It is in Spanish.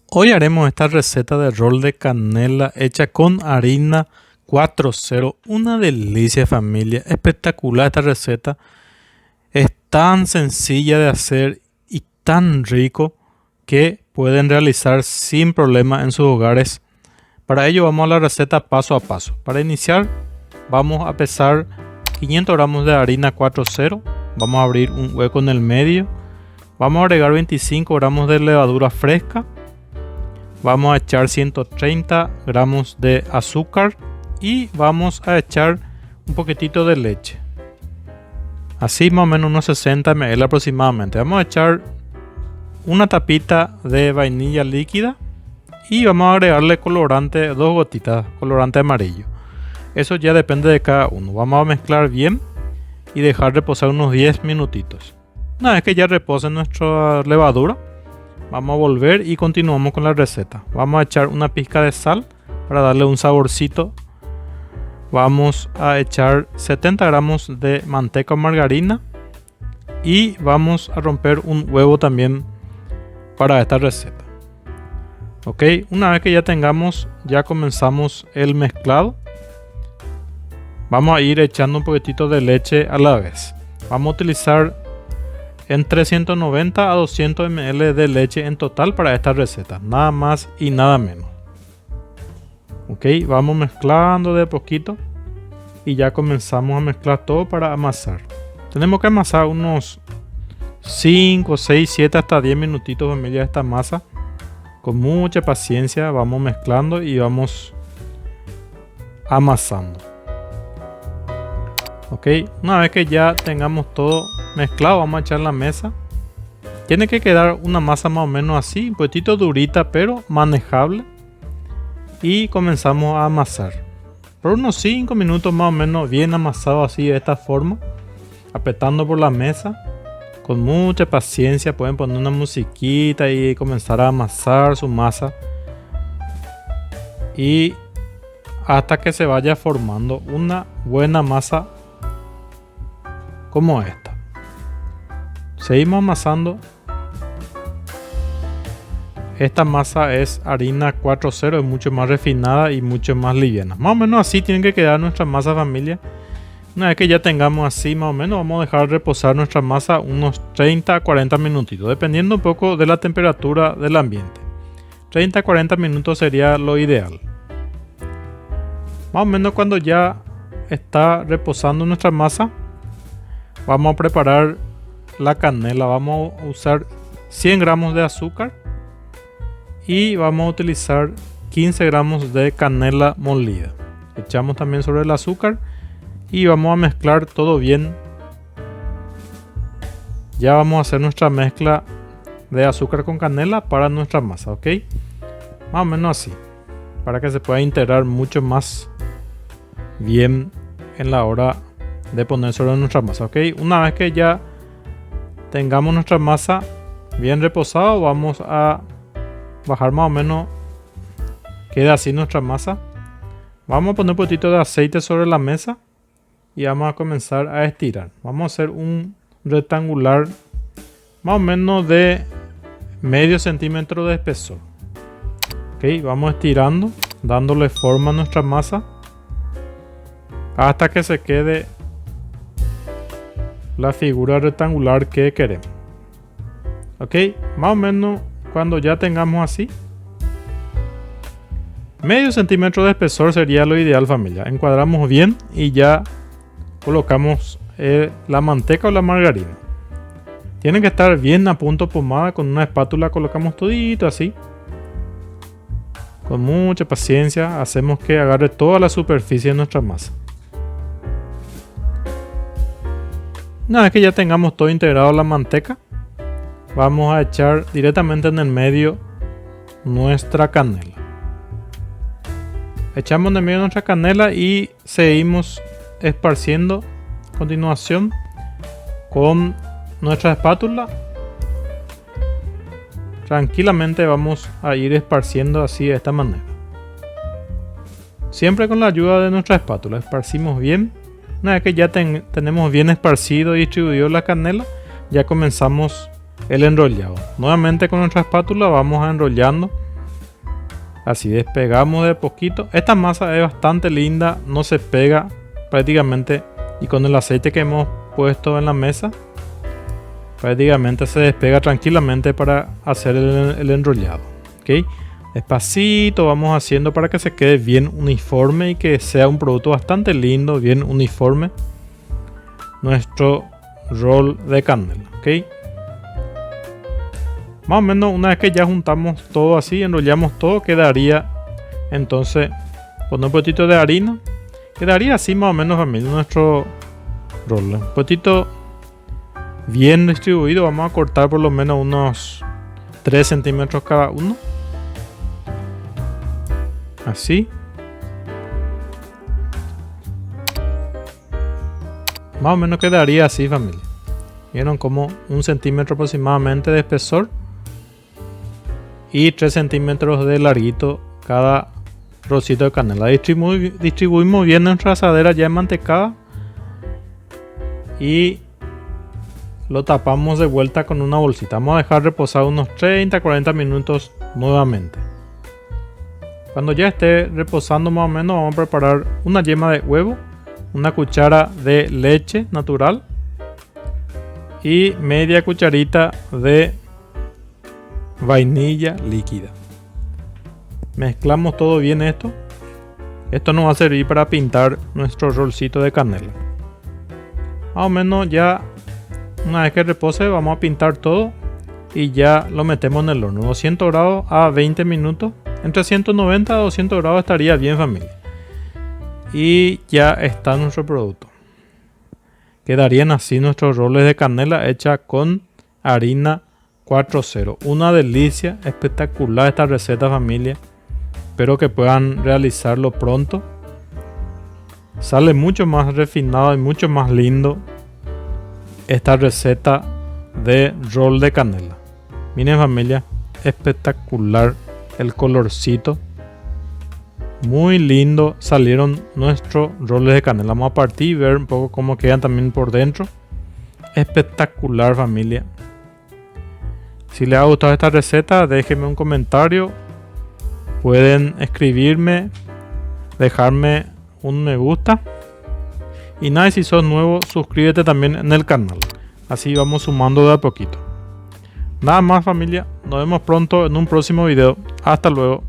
Hoy haremos esta receta de rol de canela hecha con harina 4.0. Una delicia, familia. Espectacular esta receta. Es tan sencilla de hacer y tan rico que pueden realizar sin problema en sus hogares. Para ello vamos a la receta paso a paso. Para iniciar vamos a pesar 500 gramos de harina 4.0. Vamos a abrir un hueco en el medio. Vamos a agregar 25 gramos de levadura fresca. Vamos a echar 130 gramos de azúcar y vamos a echar un poquitito de leche. Así más o menos unos 60 ml aproximadamente. Vamos a echar una tapita de vainilla líquida y vamos a agregarle colorante, 2 gotitas, colorante amarillo. Eso ya depende de cada uno. Vamos a mezclar bien y dejar reposar unos 10 minutitos. Una vez que ya repose nuestra levadura, vamos a volver y continuamos con la receta. Vamos a echar una pizca de sal para darle un saborcito. Vamos a echar 70 gramos de manteca o margarina y vamos a romper un huevo también para esta receta. Ok, una vez que ya tengamos, ya comenzamos el mezclado. Vamos a ir echando un poquitito de leche a la vez. Vamos a utilizar entre 190 a 200 ml de leche en total para esta receta, nada más y nada menos. Ok, vamos mezclando de poquito y ya comenzamos a mezclar todo para amasar. Tenemos que amasar unos 5, 6, 7 hasta 10 minutitos, familia, esta masa. Con mucha paciencia vamos mezclando y vamos amasando. Ok, una vez que ya tengamos todo mezclado, vamos a echar la mesa. Tiene que quedar una masa más o menos así, un poquitito durita pero manejable. Y comenzamos a amasar por unos 5 minutos más o menos, bien amasado así de esta forma, apretando por la mesa con mucha paciencia. Pueden poner una musiquita y comenzar a amasar su masa y hasta que se vaya formando una buena masa como esta. Seguimos amasando. Esta masa es harina 4.0, es mucho más refinada y mucho más liviana. Más o menos así tienen que quedar nuestra masa, familia. Una vez que ya tengamos así más o menos, vamos a dejar reposar nuestra masa unos 30 a 40 minutitos, dependiendo un poco de la temperatura del ambiente. 30 a 40 minutos sería lo ideal. Más o menos cuando ya está reposando nuestra masa, vamos a preparar la canela. Vamos a usar 100 gramos de azúcar y vamos a utilizar 15 gramos de canela molida. Echamos también sobre el azúcar y vamos a mezclar todo bien. Ya vamos a hacer nuestra mezcla de azúcar con canela para nuestra masa, ok. Más o menos así, para que se pueda integrar mucho más bien en la hora de poner sobre nuestra masa, ok. Una vez que ya tengamos nuestra masa bien reposada, vamos a bajar más o menos, queda así nuestra masa. Vamos a poner un poquito de aceite sobre la mesa y vamos a comenzar a estirar. Vamos a hacer un rectangular más o menos de medio centímetro de espesor. Ok, vamos estirando, dándole forma a nuestra masa hasta que se quede la figura rectangular que queremos. Ok, más o menos cuando ya tengamos así, medio centímetro de espesor sería lo ideal, familia. Encuadramos bien y ya colocamos la manteca o la margarina. Tienen que estar bien a punto pomada. Con una espátula colocamos todito así. Con mucha paciencia hacemos que agarre toda la superficie de nuestra masa. Una vez que ya tengamos todo integrado la manteca, vamos a echar directamente en el medio nuestra canela. Echamos en el medio nuestra canela y seguimos esparciendo a continuación con nuestra espátula. Tranquilamente vamos a ir esparciendo así de esta manera. Siempre con la ayuda de nuestra espátula esparcimos bien. Una vez que ya tenemos bien esparcido y distribuido la canela, ya comenzamos el enrollado. Nuevamente con nuestra espátula vamos enrollando Así despegamos de poquito. Esta masa es bastante linda, no se pega prácticamente, y con el aceite que hemos puesto en la mesa prácticamente se despega tranquilamente para hacer el enrollado. ¿Ok? Despacito vamos haciendo para que se quede bien uniforme y que sea un producto bastante lindo, bien uniforme, nuestro rol de canela. ¿Ok? Más o menos una vez que ya juntamos todo así, enrollamos todo, quedaría entonces con un poquito de harina. Quedaría así más o menos, familia, nuestro rol. Un poquito bien distribuido. Vamos a cortar por lo menos unos 3 centímetros cada uno. Así. Más o menos quedaría así, familia. Vieron como 1 centímetro aproximadamente de espesor y 3 centímetros de larguito cada trocito de canela. Distribuimos bien nuestra asadera ya enmantecada y lo tapamos de vuelta con una bolsita. Vamos a dejar reposar unos 30-40 minutos nuevamente. Cuando ya esté reposando más o menos, vamos a preparar una yema de huevo, una cuchara de leche natural y media cucharita de vainilla líquida. Mezclamos todo bien esto. Esto nos va a servir para pintar nuestro rolcito de canela. Más o menos ya una vez que repose vamos a pintar todo y ya lo metemos en el horno. 200 grados a 20 minutos. Entre 190 a 200 grados estaría bien, familia. Y ya está nuestro producto. Quedarían así nuestros roles de canela hecha con harina 4.0. Una delicia, espectacular esta receta, familia. Espero que puedan realizarlo pronto. Sale mucho más refinado y mucho más lindo esta receta de rol de canela. Miren, familia, espectacular el colorcito. Muy lindo salieron nuestros roles de canela. Vamos a partir y ver un poco cómo quedan también por dentro. Espectacular, familia. Si les ha gustado esta receta, déjenme un comentario. Pueden escribirme, dejarme un me gusta. Y nada, si sos nuevo, suscríbete también en el canal. Así vamos sumando de a poquito. Nada más, familia. Nos vemos pronto en un próximo video. Hasta luego.